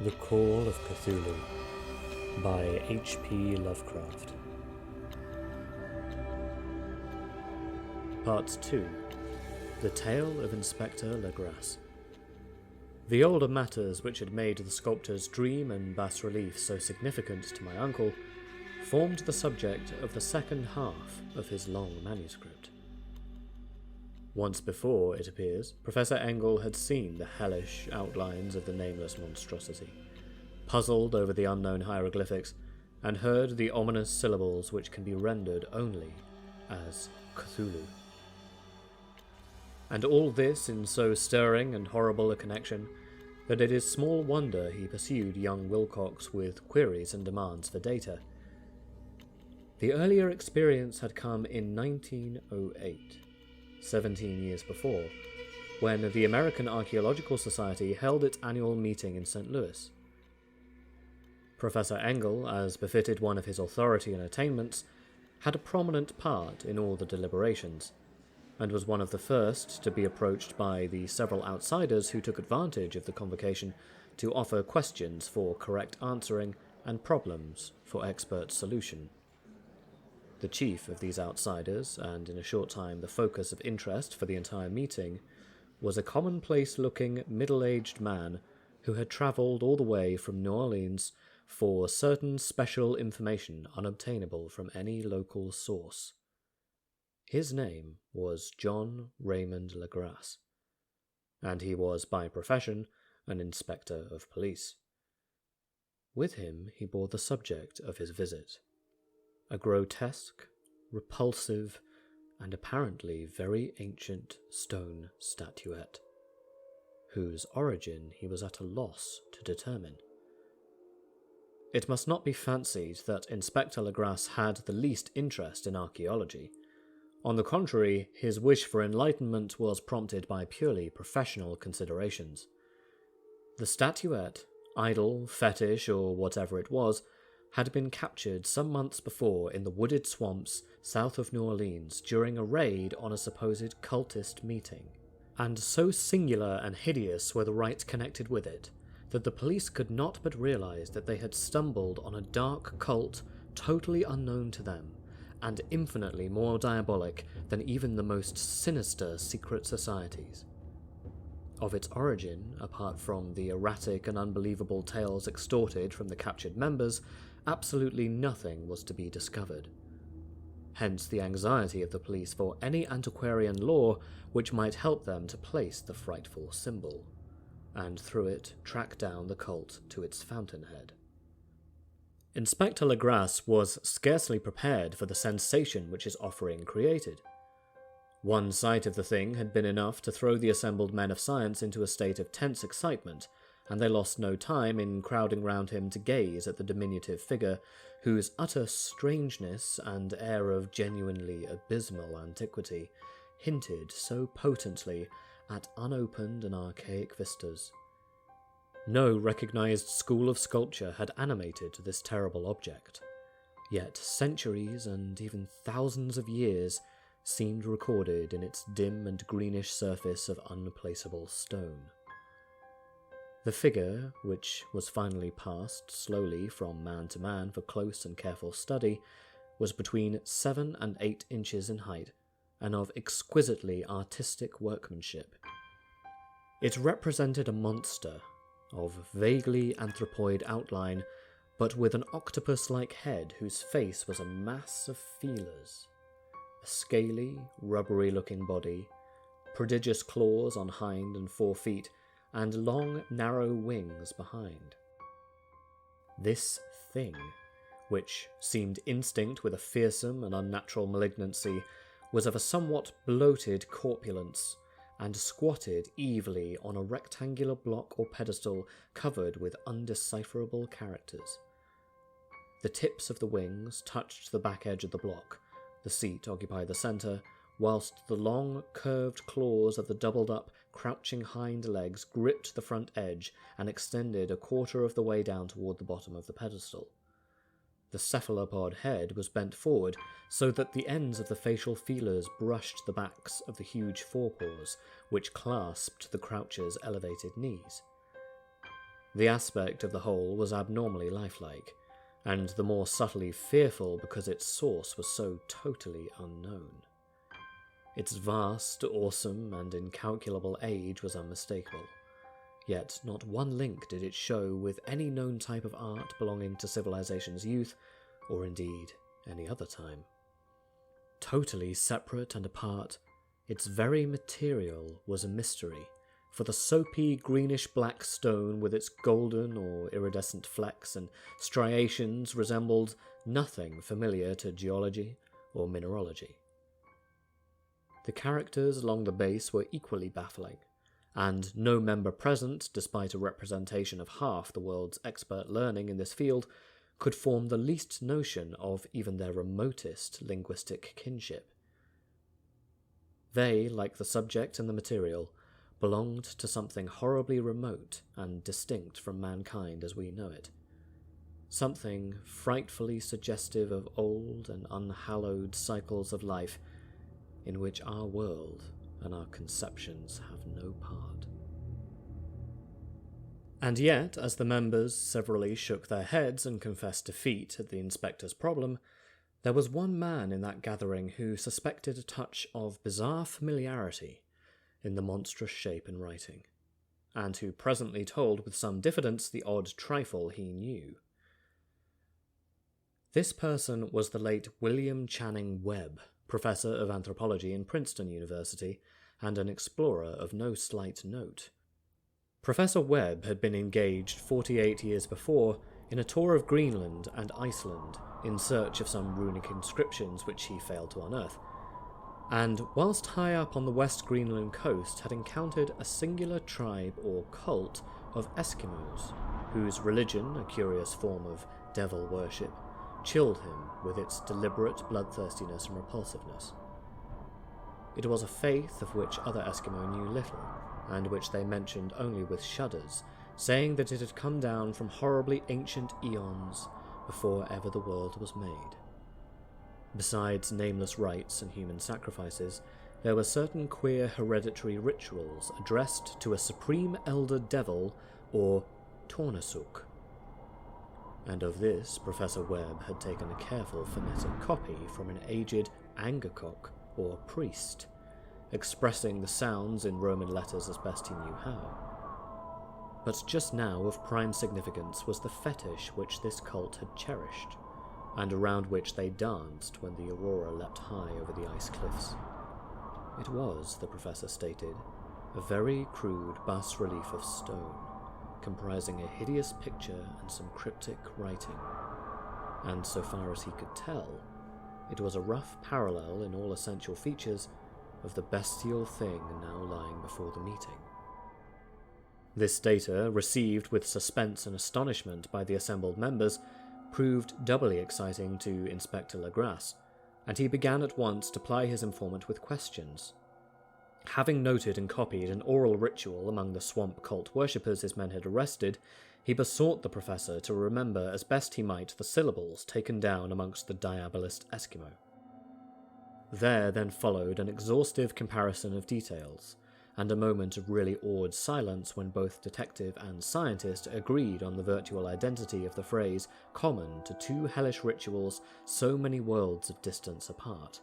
The Call of Cthulhu by H P Lovecraft. Part 2. The Tale of Inspector Legrasse. The older matters which had made the sculptor's dream and bas-relief so significant to my uncle formed the subject of the second half of his long manuscript. Once before, it appears, Professor Engel had seen the hellish outlines of the nameless monstrosity, puzzled over the unknown hieroglyphics, and heard the ominous syllables which can be rendered only as Cthulhu. And all this in so stirring and horrible a connection that it is small wonder he pursued young Wilcox with queries and demands for data. The earlier experience had come in 1908. 17 years before, when the American Archaeological Society held its annual meeting in St. Louis. Professor Engel, as befitted one of his authority and attainments, had a prominent part in all the deliberations, and was one of the first to be approached by the several outsiders who took advantage of the convocation to offer questions for correct answering and problems for expert solution. The chief of these outsiders, and in a short time the focus of interest for the entire meeting, was a commonplace-looking, middle-aged man who had travelled all the way from New Orleans for certain special information unobtainable from any local source. His name was John Raymond Legrasse, and he was by profession an inspector of police. With him he bore the subject of his visit, a grotesque, repulsive, and apparently very ancient stone statuette, whose origin he was at a loss to determine. It must not be fancied that Inspector Legrasse had the least interest in archaeology. On the contrary, his wish for enlightenment was prompted by purely professional considerations. The statuette, idol, fetish, or whatever it was, had been captured some months before in the wooded swamps south of New Orleans during a raid on a supposed cultist meeting, and so singular and hideous were the rites connected with it that the police could not but realize that they had stumbled on a dark cult totally unknown to them, and infinitely more diabolic than even the most sinister secret societies. Of its origin, apart from the erratic and unbelievable tales extorted from the captured members, absolutely nothing was to be discovered. Hence the anxiety of the police for any antiquarian lore which might help them to place the frightful symbol, and through it track down the cult to its fountainhead. Inspector Legrasse was scarcely prepared for the sensation which his offering created. One sight of the thing had been enough to throw the assembled men of science into a state of tense excitement, and they lost no time in crowding round him to gaze at the diminutive figure, whose utter strangeness and air of genuinely abysmal antiquity hinted so potently at unopened and archaic vistas. No recognized school of sculpture had animated this terrible object, yet centuries and even thousands of years seemed recorded in its dim and greenish surface of unplaceable stone. The figure, which was finally passed slowly from man to man for close and careful study, was between 7 and 8 inches in height, and of exquisitely artistic workmanship. It represented a monster, of vaguely anthropoid outline, but with an octopus-like head whose face was a mass of feelers, a scaly, rubbery-looking body, prodigious claws on hind and fore feet, and long, narrow wings behind. This thing, which seemed instinct with a fearsome and unnatural malignancy, was of a somewhat bloated corpulence, and squatted evilly on a rectangular block or pedestal covered with undecipherable characters. The tips of the wings touched the back edge of the block, the seat occupied the centre, whilst the long, curved claws of the doubled-up, crouching hind legs gripped the front edge and extended a quarter of the way down toward the bottom of the pedestal. The cephalopod head was bent forward, so that the ends of the facial feelers brushed the backs of the huge forepaws, which clasped the croucher's elevated knees. The aspect of the whole was abnormally lifelike, and the more subtly fearful because its source was so totally unknown. Its vast, awesome, and incalculable age was unmistakable, yet not one link did it show with any known type of art belonging to civilization's youth, or indeed any other time. Totally separate and apart, its very material was a mystery, for the soapy greenish-black stone with its golden or iridescent flecks and striations resembled nothing familiar to geology or mineralogy. The characters along the base were equally baffling, and no member present, despite a representation of half the world's expert learning in this field, could form the least notion of even their remotest linguistic kinship. They, like the subject and the material, belonged to something horribly remote and distinct from mankind as we know it. Something frightfully suggestive of old and unhallowed cycles of life in which our world and our conceptions have no part. And yet, as the members severally shook their heads and confessed defeat at the inspector's problem, there was one man in that gathering who suspected a touch of bizarre familiarity in the monstrous shape and writing, and who presently told with some diffidence the odd trifle he knew. This person was the late William Channing Webb, professor of anthropology in Princeton University, and an explorer of no slight note. Professor Webb had been engaged 48 years before in a tour of Greenland and Iceland in search of some runic inscriptions which he failed to unearth, and whilst high up on the West Greenland coast had encountered a singular tribe or cult of Esquimaux, whose religion, a curious form of devil worship, chilled him with its deliberate bloodthirstiness and repulsiveness. It was a faith of which other Eskimo knew little, and which they mentioned only with shudders, saying that it had come down from horribly ancient eons before ever the world was made. Besides nameless rites and human sacrifices, there were certain queer hereditary rituals addressed to a supreme elder devil, or Tornasuk. And of this Professor Webb had taken a careful phonetic copy from an aged Angakok, or priest, expressing the sounds in Roman letters as best he knew how. But just now of prime significance was the fetish which this cult had cherished, and around which they danced when the aurora leapt high over the ice cliffs. It was, the professor stated, a very crude bas-relief of stone, comprising a hideous picture and some cryptic writing, and so far as he could tell, it was a rough parallel in all essential features of the bestial thing now lying before the meeting. This data, received with suspense and astonishment by the assembled members, proved doubly exciting to Inspector Legrasse, and he began at once to ply his informant with questions. Having noted and copied an oral ritual among the swamp cult worshippers his men had arrested, he besought the professor to remember as best he might the syllables taken down amongst the diabolist Eskimo. There then followed an exhaustive comparison of details, and a moment of really awed silence when both detective and scientist agreed on the virtual identity of the phrase common to two hellish rituals so many worlds of distance apart.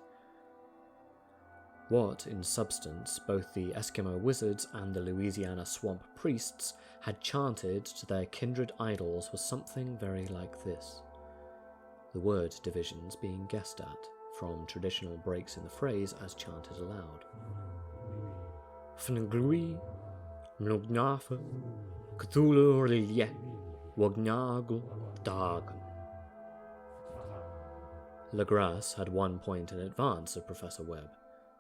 What, in substance, both the Eskimo wizards and the Louisiana swamp priests had chanted to their kindred idols was something very like this, the word divisions being guessed at, from traditional breaks in the phrase as chanted aloud. Fnglui, Mnugnafa, Cthulhu Rilye, Wagnagu Dagan. Legrasse had 1 point in advance of Professor Webb,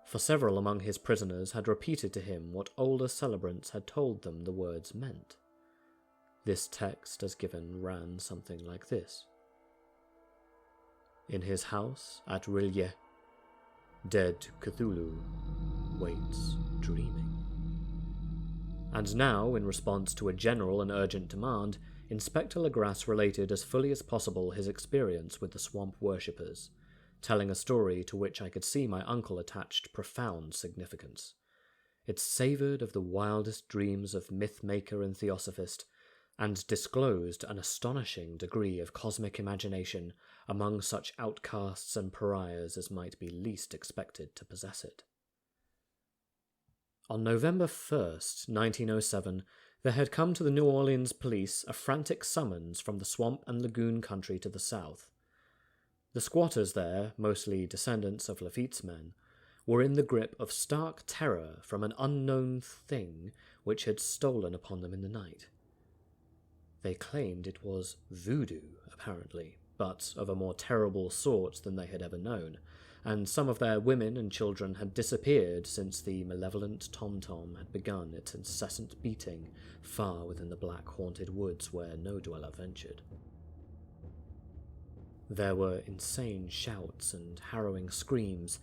for several among his prisoners had repeated to him what older celebrants had told them the words meant. This text, as given, ran something like this. In his house at Rilye, dead Cthulhu waits dreaming. And now, in response to a general and urgent demand, Inspector Legrasse related as fully as possible his experience with the swamp worshippers, telling a story to which I could see my uncle attached profound significance. It savoured of the wildest dreams of myth-maker and theosophist, and disclosed an astonishing degree of cosmic imagination among such outcasts and pariahs as might be least expected to possess it. On November 1st, 1907, there had come to the New Orleans police a frantic summons from the swamp and lagoon country to the south. The squatters there, mostly descendants of Lafitte's men, were in the grip of stark terror from an unknown thing which had stolen upon them in the night. They claimed it was voodoo, apparently, but of a more terrible sort than they had ever known, and some of their women and children had disappeared since the malevolent tom-tom had begun its incessant beating far within the black haunted woods where no dweller ventured. There were insane shouts and harrowing screams,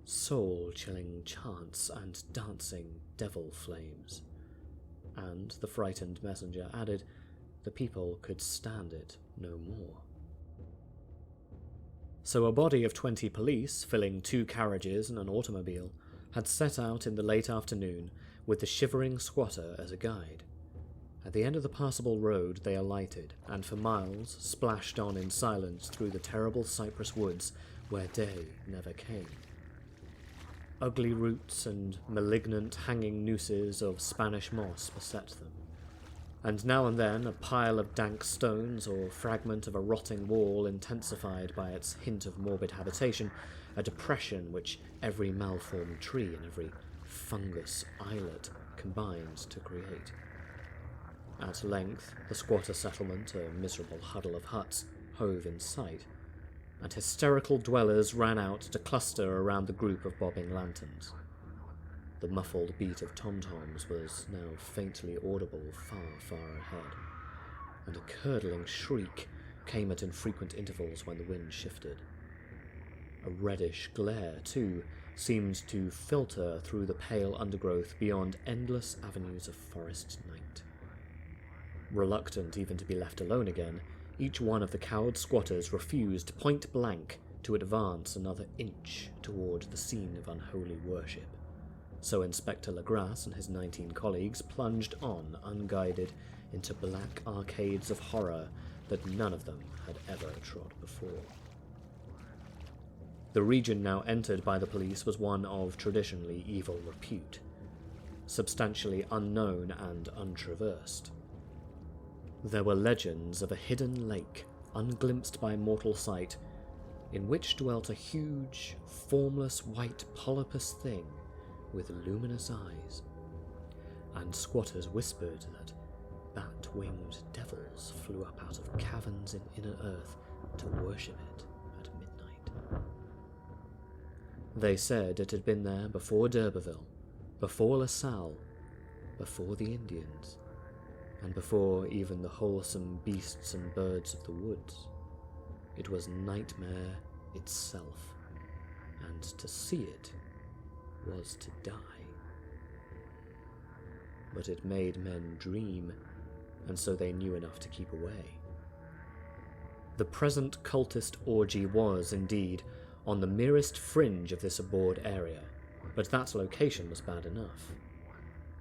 soul-chilling chants and dancing devil flames. And, the frightened messenger added, the people could stand it no more. So a body of 20 police, filling 2 carriages and an automobile, had set out in the late afternoon with the shivering squatter as a guide. At the end of the passable road they alighted, and for miles splashed on in silence through the terrible cypress woods where day never came. Ugly roots and malignant hanging nooses of Spanish moss beset them, and now and then a pile of dank stones or fragment of a rotting wall intensified by its hint of morbid habitation, a depression which every malformed tree and every fungus islet combines to create. At length, the squatter settlement, a miserable huddle of huts, hove in sight, and hysterical dwellers ran out to cluster around the group of bobbing lanterns. The muffled beat of tom-toms was now faintly audible far, far ahead, and a curdling shriek came at infrequent intervals when the wind shifted. A reddish glare, too, seemed to filter through the pale undergrowth beyond endless avenues of forest night. Reluctant even to be left alone again, each one of the cowed squatters refused point-blank to advance another inch toward the scene of unholy worship. So Inspector Legrasse and his 19 colleagues plunged on unguided into black arcades of horror that none of them had ever trod before. The region now entered by the police was one of traditionally evil repute, substantially unknown and untraversed. There were legends of a hidden lake, unglimpsed by mortal sight, in which dwelt a huge, formless white polypus thing with luminous eyes, and squatters whispered that bat-winged devils flew up out of caverns in inner earth to worship it at midnight. They said it had been there before d'Urberville, before La Salle, before the Indians, and before even the wholesome beasts and birds of the woods. It was nightmare itself, and to see it was to die. But it made men dream, and so they knew enough to keep away. The present cultist orgy was, indeed, on the merest fringe of this abhorred area, but that location was bad enough.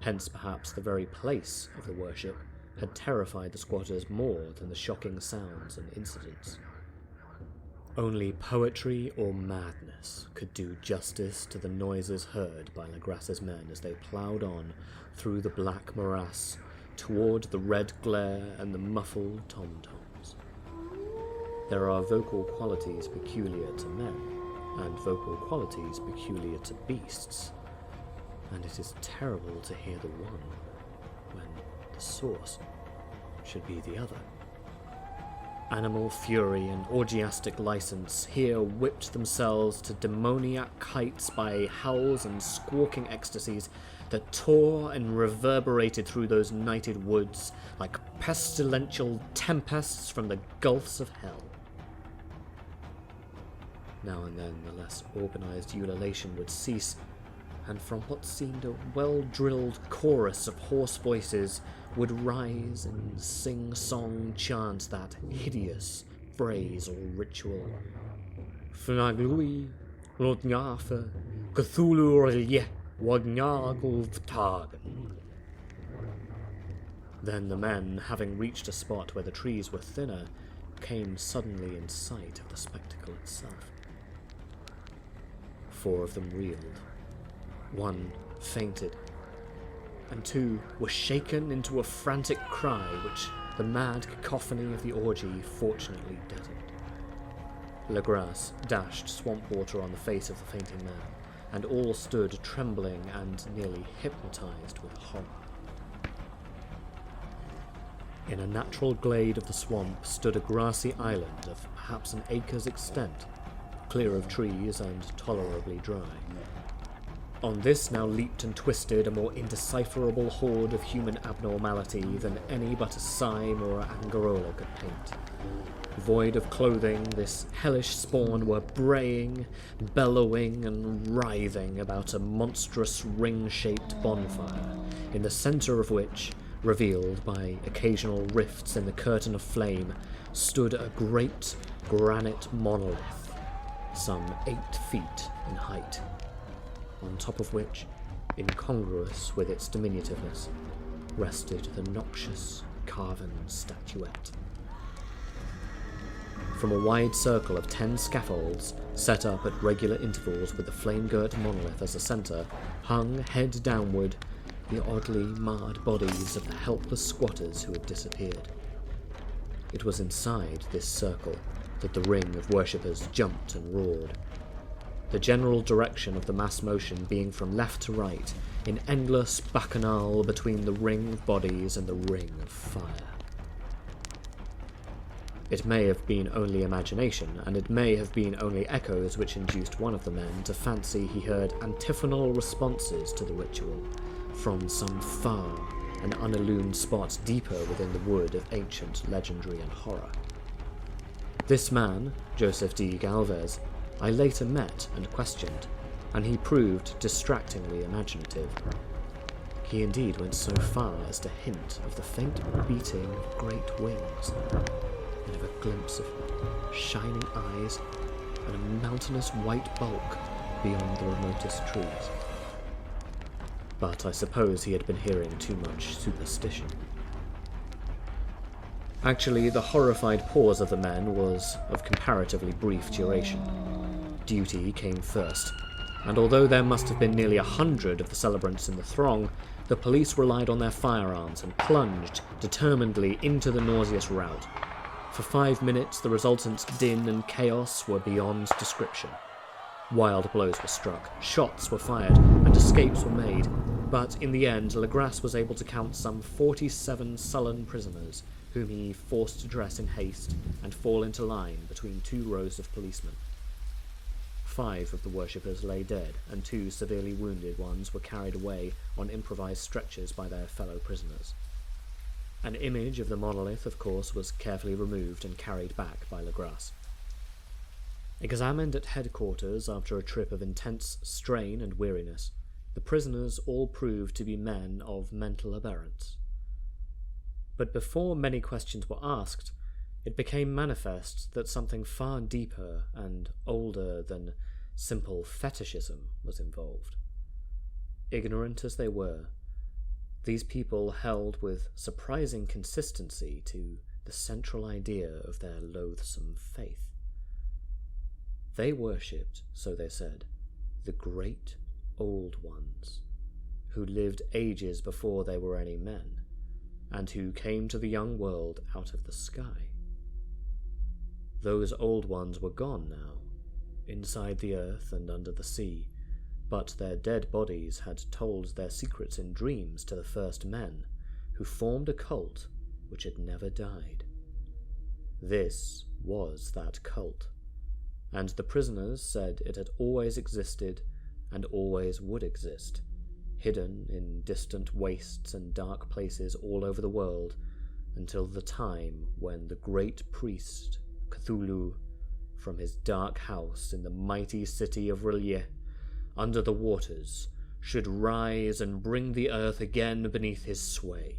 Hence, perhaps, the very place of the worship had terrified the squatters more than the shocking sounds and incidents. Only poetry or madness could do justice to the noises heard by Legrasse's men as they ploughed on through the black morass toward the red glare and the muffled tom-toms. There are vocal qualities peculiar to men, and vocal qualities peculiar to beasts, and it is terrible to hear the one when the source should be the other. Animal fury and orgiastic license here whipped themselves to demoniac heights by howls and squawking ecstasies that tore and reverberated through those nighted woods like pestilential tempests from the gulfs of hell. Now and then the less organized ululation would cease, and from what seemed a well-drilled chorus of hoarse voices would rise and sing-song chant that hideous phrase or ritual. Fnaglui, Lotnyafe, Cthulhu Orlye, Wagnagulvtagen. Then the men, having reached a spot where the trees were thinner, came suddenly in sight of the spectacle itself. 4 of them reeled. 1 fainted, and 2 were shaken into a frantic cry which the mad cacophony of the orgy fortunately deadened. Legrasse dashed swamp water on the face of the fainting man, and all stood trembling and nearly hypnotized with horror. In a natural glade of the swamp stood a grassy island of perhaps an acre's extent, clear of trees and tolerably dry. On this now leaped and twisted a more indecipherable horde of human abnormality than any but a Sime or Angarola could paint. Void of clothing, this hellish spawn were braying, bellowing, and writhing about a monstrous ring-shaped bonfire, in the centre of which, revealed by occasional rifts in the curtain of flame, stood a great granite monolith, some 8 feet in height, on top of which, incongruous with its diminutiveness, rested the noxious carven statuette. From a wide circle of 10 scaffolds, set up at regular intervals with the flame-girt monolith as a centre, hung, head downward, the oddly marred bodies of the helpless squatters who had disappeared. It was inside this circle that the ring of worshippers jumped and roared, the general direction of the mass motion being from left to right, in endless bacchanal between the ring of bodies and the ring of fire. It may have been only imagination, and it may have been only echoes which induced one of the men to fancy he heard antiphonal responses to the ritual from some far and unillumined spot deeper within the wood of ancient legendary and horror. This man, Joseph D. Galvez, I later met and questioned, and he proved distractingly imaginative. He indeed went so far as to hint of the faint beating of great wings, and of a glimpse of shining eyes and a mountainous white bulk beyond the remotest trees. But I suppose he had been hearing too much superstition. Actually, the horrified pause of the men was of comparatively brief duration. Duty came first, and although there must have been nearly 100 of the celebrants in the throng, the police relied on their firearms and plunged determinedly into the nauseous rout. For 5 minutes, the resultant din and chaos were beyond description. Wild blows were struck, shots were fired, and escapes were made, but in the end, Legrasse was able to count some 47 sullen prisoners, whom he forced to dress in haste and fall into line between 2 rows of policemen. 5 of the worshippers lay dead, and 2 severely wounded ones were carried away on improvised stretchers by their fellow prisoners. An image of the monolith, of course, was carefully removed and carried back by Legrasse. Examined at headquarters after a trip of intense strain and weariness, the prisoners all proved to be men of mental aberrance. But before many questions were asked, it became manifest that something far deeper and older than simple fetishism was involved. Ignorant as they were, these people held with surprising consistency to the central idea of their loathsome faith. They worshipped, so they said, the great old ones, who lived ages before there were any men, and who came to the young world out of the sky. Those old ones were gone now, inside the earth and under the sea, but their dead bodies had told their secrets in dreams to the first men, who formed a cult which had never died. This was that cult, and the prisoners said it had always existed and always would exist, hidden in distant wastes and dark places all over the world, until the time when the great priest, Cthulhu, from his dark house in the mighty city of Relief, under the waters, should rise and bring the earth again beneath his sway.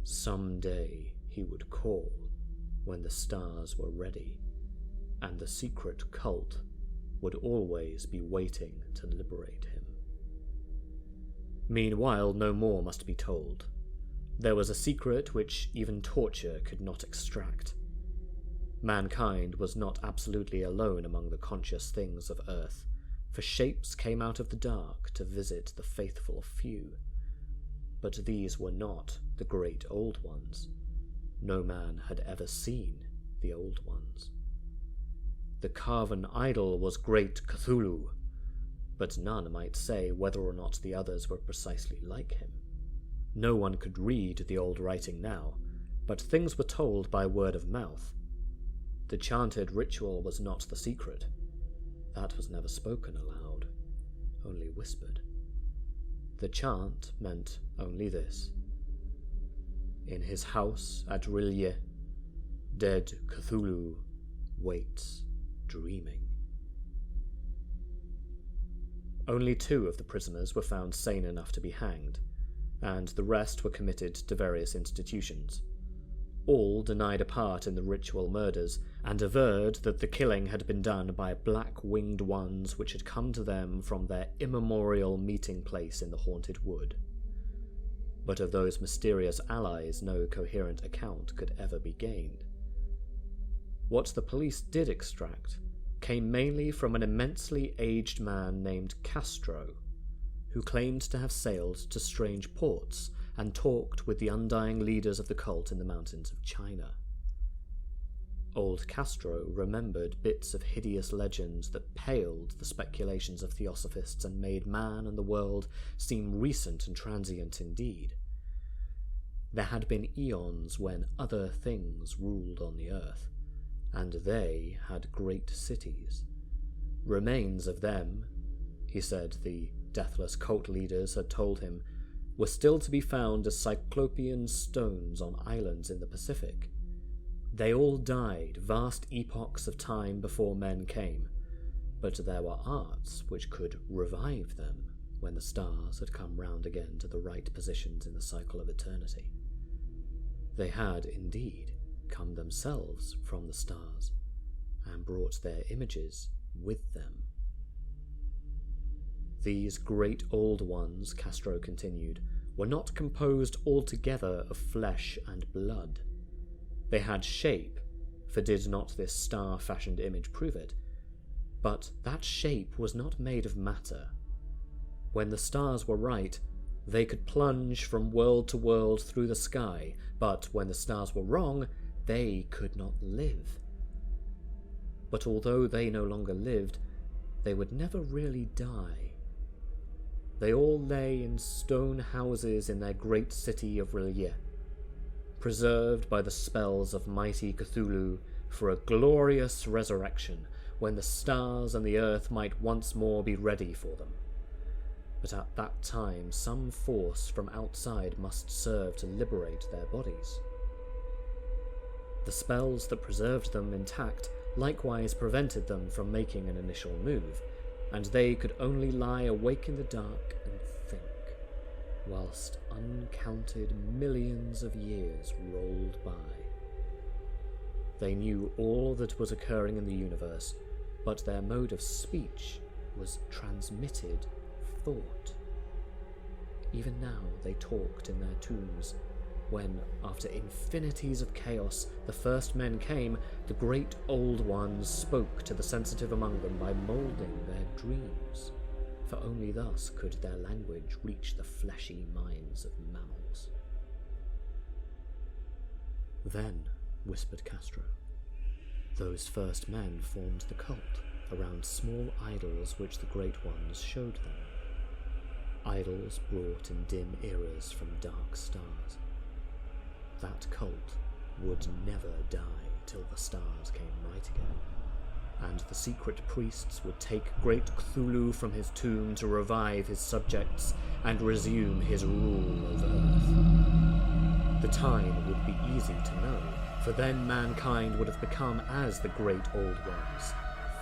Some day he would call when the stars were ready, and the secret cult would always be waiting to liberate him. Meanwhile, no more must be told. There was a secret which even torture could not extract. Mankind was not absolutely alone among the conscious things of Earth, for shapes came out of the dark to visit the faithful few. But these were not the great old ones. No man had ever seen the old ones. The carven idol was great Cthulhu, but none might say whether or not the others were precisely like him. No one could read the old writing now, but things were told by word of mouth. The chanted ritual was not the secret. That was never spoken aloud, only whispered. The chant meant only this: in his house at Rilye, dead Cthulhu waits, dreaming. Only 2 of the prisoners were found sane enough to be hanged, and the rest were committed to various institutions. All denied a part in the ritual murders, and averred that the killing had been done by black-winged ones which had come to them from their immemorial meeting place in the haunted wood. But of those mysterious allies no coherent account could ever be gained. What the police did extract came mainly from an immensely aged man named Castro, who claimed to have sailed to strange ports and talked with the undying leaders of the cult in the mountains of China. Old Castro remembered bits of hideous legends that paled the speculations of theosophists and made man and the world seem recent and transient indeed. There had been eons when other things ruled on the earth, and they had great cities. Remains of them, he said the deathless cult leaders had told him, were still to be found as cyclopean stones on islands in the Pacific. They all died vast epochs of time before men came, but there were arts which could revive them when the stars had come round again to the right positions in the cycle of eternity. They had, indeed, come themselves from the stars, and brought their images with them. These great old ones, Castro continued, were not composed altogether of flesh and blood. They had shape, for did not this star-fashioned image prove it? But that shape was not made of matter. When the stars were right, they could plunge from world to world through the sky, but when the stars were wrong, they could not live. But although they no longer lived, they would never really die. They all lay in stone houses in their great city of Rilye, preserved by the spells of mighty Cthulhu for a glorious resurrection when the stars and the earth might once more be ready for them. But at that time some force from outside must serve to liberate their bodies. The spells that preserved them intact likewise prevented them from making an initial move, and they could only lie awake in the dark and think, whilst uncounted millions of years rolled by. They knew all that was occurring in the universe, but their mode of speech was transmitted thought. Even now they talked in their tombs. When, after infinities of chaos, the first men came, the great old ones spoke to the sensitive among them by moulding their dreams, for only thus could their language reach the fleshy minds of mammals. Then, whispered Castro, those first men formed the cult around small idols which the great ones showed them. Idols brought in dim eras from dark stars. That cult would never die till the stars came right again, and the secret priests would take great Cthulhu from his tomb to revive his subjects and resume his rule of Earth. The time would be easy to know, for then mankind would have become as the great old ones,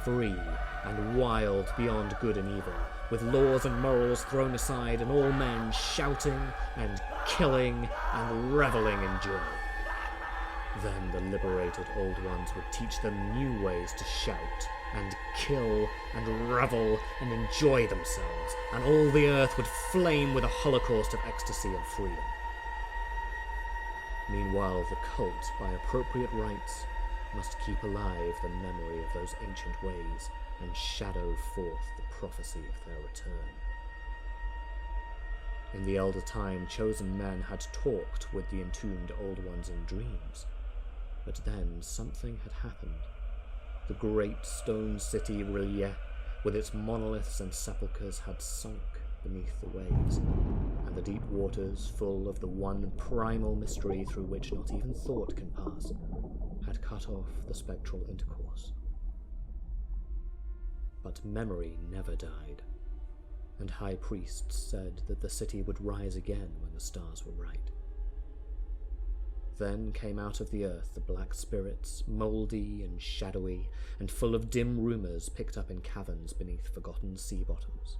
free and wild beyond good and evil, with laws and morals thrown aside and all men shouting and killing and reveling in joy. Then the liberated old ones would teach them new ways to shout and kill and revel and enjoy themselves, and all the earth would flame with a holocaust of ecstasy and freedom. Meanwhile, the cult, by appropriate rites, must keep alive the memory of those ancient ways and shadow forth the prophecy of their return. In the elder time, chosen men had talked with the entombed Old Ones in dreams, but then something had happened. The great stone city Rillier, with its monoliths and sepulchres, had sunk beneath the waves, and the deep waters, full of the one primal mystery through which not even thought can pass, had cut off the spectral intercourse. But memory never died, and high priests said that the city would rise again when the stars were right. Then came out of the earth the black spirits, mouldy and shadowy, and full of dim rumours picked up in caverns beneath forgotten sea bottoms.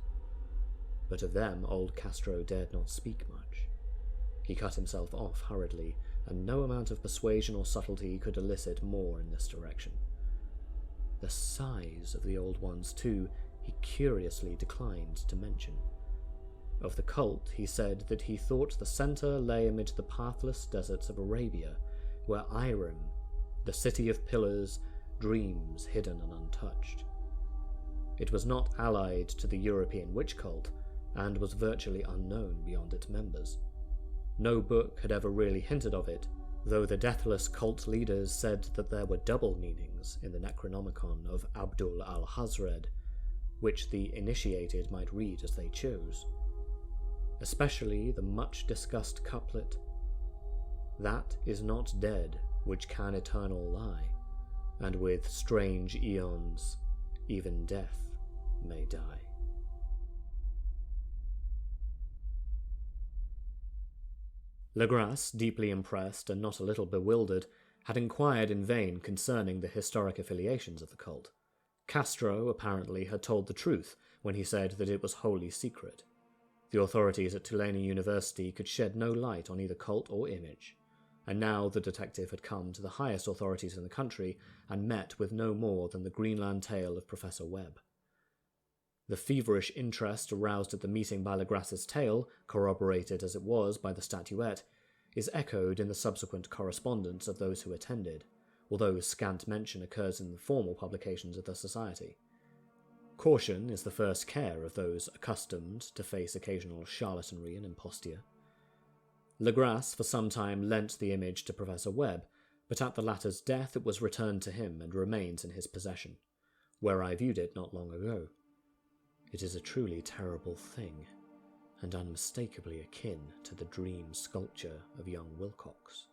But of them old Castro dared not speak much. He cut himself off hurriedly, and no amount of persuasion or subtlety could elicit more in this direction. The size of the Old Ones, too, he curiously declined to mention. Of the cult, he said that he thought the centre lay amid the pathless deserts of Arabia, where Irem, the city of pillars, dreams hidden and untouched. It was not allied to the European witch cult, and was virtually unknown beyond its members. No book had ever really hinted of it, though the deathless cult leaders said that there were double meanings in the Necronomicon of Abdul al-Hazred, which the initiated might read as they chose. Especially the much-discussed couplet, "That is not dead which can eternal lie, and with strange eons even death may die." Legrasse, deeply impressed and not a little bewildered, had inquired in vain concerning the historic affiliations of the cult. Castro, apparently, had told the truth when he said that it was wholly secret. The authorities at Tulane University could shed no light on either cult or image, and now the detective had come to the highest authorities in the country and met with no more than the Greenland tale of Professor Webb. The feverish interest aroused at the meeting by Legrasse's tale, corroborated as it was by the statuette, is echoed in the subsequent correspondence of those who attended, although scant mention occurs in the formal publications of the Society. Caution is the first care of those accustomed to face occasional charlatanry and imposture. Legrasse for some time lent the image to Professor Webb, but at the latter's death it was returned to him and remains in his possession, where I viewed it not long ago. It is a truly terrible thing, and unmistakably akin to the dream sculpture of young Wilcox.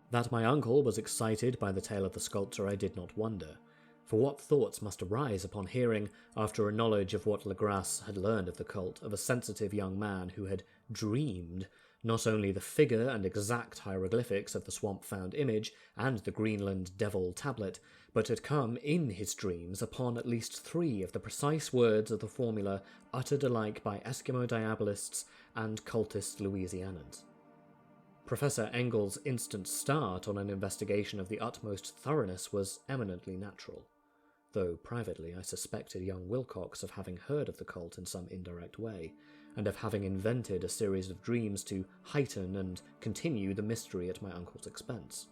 That my uncle was excited by the tale of the sculptor I did not wonder, for what thoughts must arise upon hearing, after a knowledge of what Legrasse had learned of the cult, of a sensitive young man who had dreamed not only the figure and exact hieroglyphics of the swamp-found image and the Greenland devil tablet, but had come in his dreams upon at least 3 of the precise words of the formula uttered alike by Eskimo diabolists and cultist Louisianans. Professor Engel's instant start on an investigation of the utmost thoroughness was eminently natural, though privately I suspected young Wilcox of having heard of the cult in some indirect way, and of having invented a series of dreams to heighten and continue the mystery at my uncle's expense.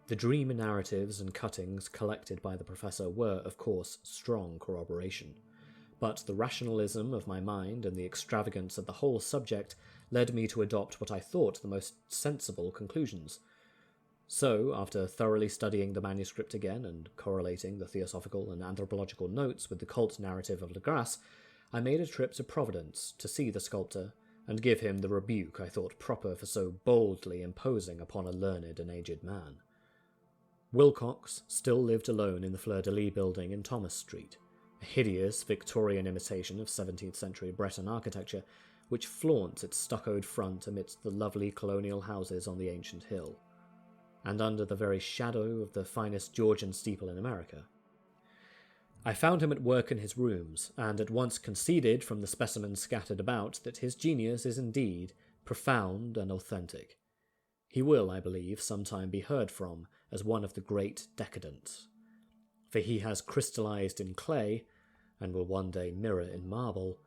The dream narratives and cuttings collected by the professor were, of course, strong corroboration, but the rationalism of my mind and the extravagance of the whole subject led me to adopt what I thought the most sensible conclusions. So, after thoroughly studying the manuscript again and correlating the theosophical and anthropological notes with the cult narrative of Legrasse, I made a trip to Providence to see the sculptor and give him the rebuke I thought proper for so boldly imposing upon a learned and aged man. Wilcox still lived alone in the Fleur-de-Lis building in Thomas Street, a hideous Victorian imitation of 17th century Breton architecture which flaunts its stuccoed front amidst the lovely colonial houses on the ancient hill, and under the very shadow of the finest Georgian steeple in America. I found him at work in his rooms, and at once conceded from the specimens scattered about that his genius is indeed profound and authentic. He will, I believe, sometime be heard from as one of the great decadents, for he has crystallized in clay, and will one day mirror in marble,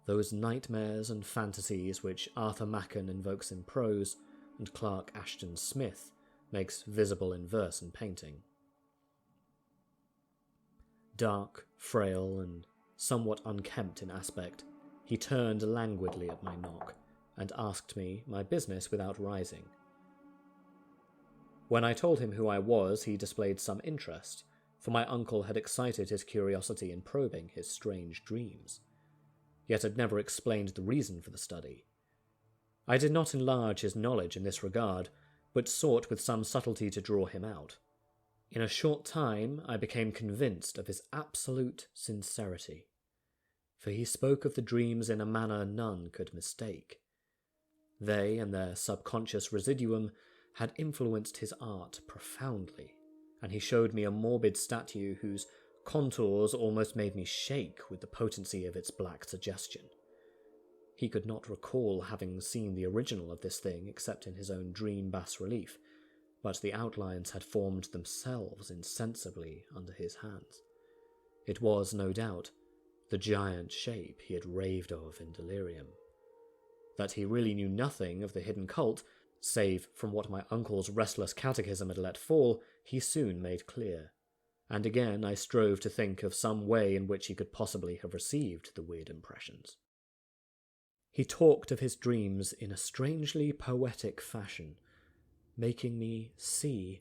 those nightmares and fantasies which Arthur Machen invokes in prose and Clark Ashton Smith makes visible in verse and painting. Dark, frail, and somewhat unkempt in aspect, he turned languidly at my knock and asked me my business without rising. When I told him who I was, he displayed some interest, for my uncle had excited his curiosity in probing his strange dreams, yet had never explained the reason for the study. I did not enlarge his knowledge in this regard, but sought with some subtlety to draw him out. In a short time I became convinced of his absolute sincerity, for he spoke of the dreams in a manner none could mistake. They and their subconscious residuum had influenced his art profoundly, and he showed me a morbid statue whose contours almost made me shake with the potency of its black suggestion. He could not recall having seen the original of this thing except in his own dream bas-relief, but the outlines had formed themselves insensibly under his hands. It was, no doubt, the giant shape he had raved of in delirium. That he really knew nothing of the hidden cult, save from what my uncle's restless catechism had let fall, he soon made clear, and again I strove to think of some way in which he could possibly have received the weird impressions. He talked of his dreams in a strangely poetic fashion, making me see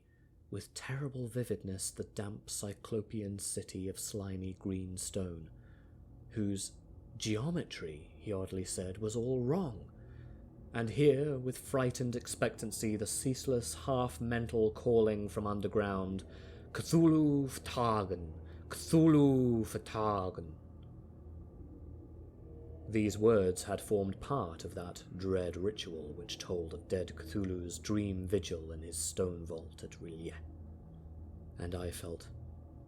with terrible vividness the damp cyclopean city of slimy green stone, whose geometry, he oddly said, was all wrong, and hear with frightened expectancy the ceaseless half-mental calling from underground, "Cthulhu vertagen! Cthulhu vertagen!" These words had formed part of that dread ritual which told of dead Cthulhu's dream vigil in his stone vault at Rillier, and I felt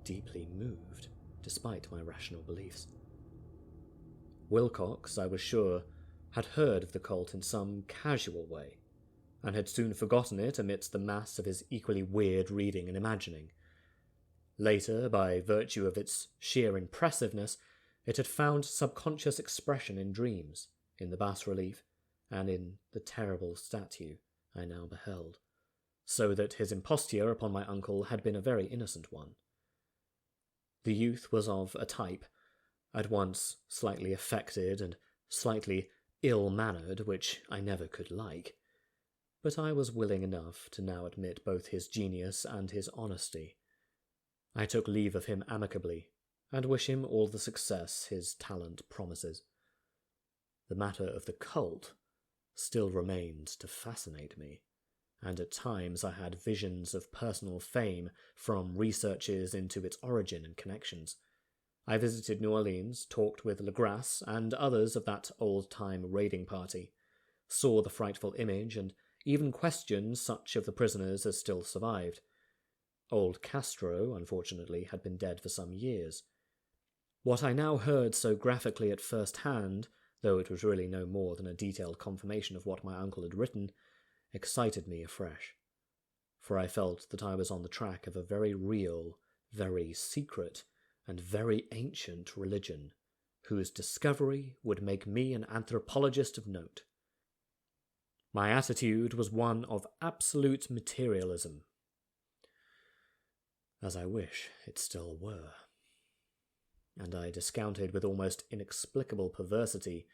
deeply moved, despite my rational beliefs. Wilcox, I was sure, had heard of the cult in some casual way, and had soon forgotten it amidst the mass of his equally weird reading and imagining. Later, by virtue of its sheer impressiveness, it had found subconscious expression in dreams, in the bas-relief, and in the terrible statue I now beheld, so that his imposture upon my uncle had been a very innocent one. The youth was of a type, at once slightly affected and slightly ill-mannered, which I never could like, but I was willing enough to now admit both his genius and his honesty. I took leave of him amicably, and wish him all the success his talent promises. The matter of the cult still remained to fascinate me, and at times I had visions of personal fame from researches into its origin and connections. I visited New Orleans, talked with Legrasse and others of that old-time raiding party, saw the frightful image, and even questioned such of the prisoners as still survived. Old Castro, unfortunately, had been dead for some years. What I now heard so graphically at first hand, though it was really no more than a detailed confirmation of what my uncle had written, excited me afresh, for I felt that I was on the track of a very real, very secret, and very ancient religion, whose discovery would make me an anthropologist of note. My attitude was one of absolute materialism, as I wish it still were, and I discounted with almost inexplicable perversity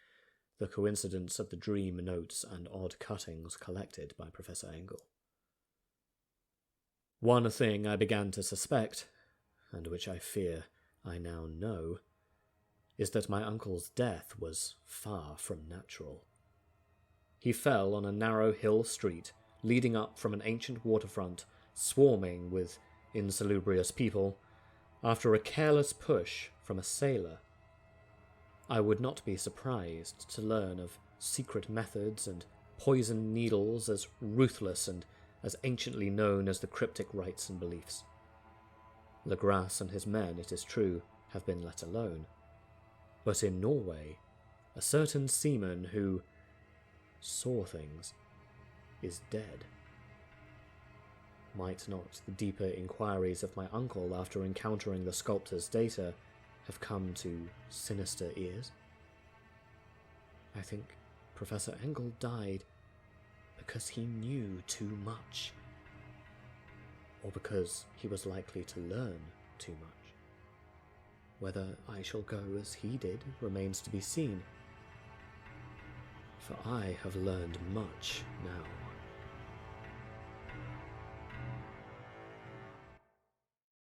the coincidence of the dream notes and odd cuttings collected by Professor Engel. One thing I began to suspect, and which I fear I now know, is that my uncle's death was far from natural. He fell on a narrow hill street leading up from an ancient waterfront swarming with insalubrious people after a careless push from a sailor. I would not be surprised to learn of secret methods and poisoned needles as ruthless and as anciently known as the cryptic rites and beliefs. Legrasse and his men, it is true, have been let alone, but in Norway, a certain seaman who saw things is dead. Might not the deeper inquiries of my uncle after encountering the sculptor's data have come to sinister ears? I think Professor Engel died because he knew too much, or because he was likely to learn too much. Whether I shall go as he did remains to be seen, for I have learned much now.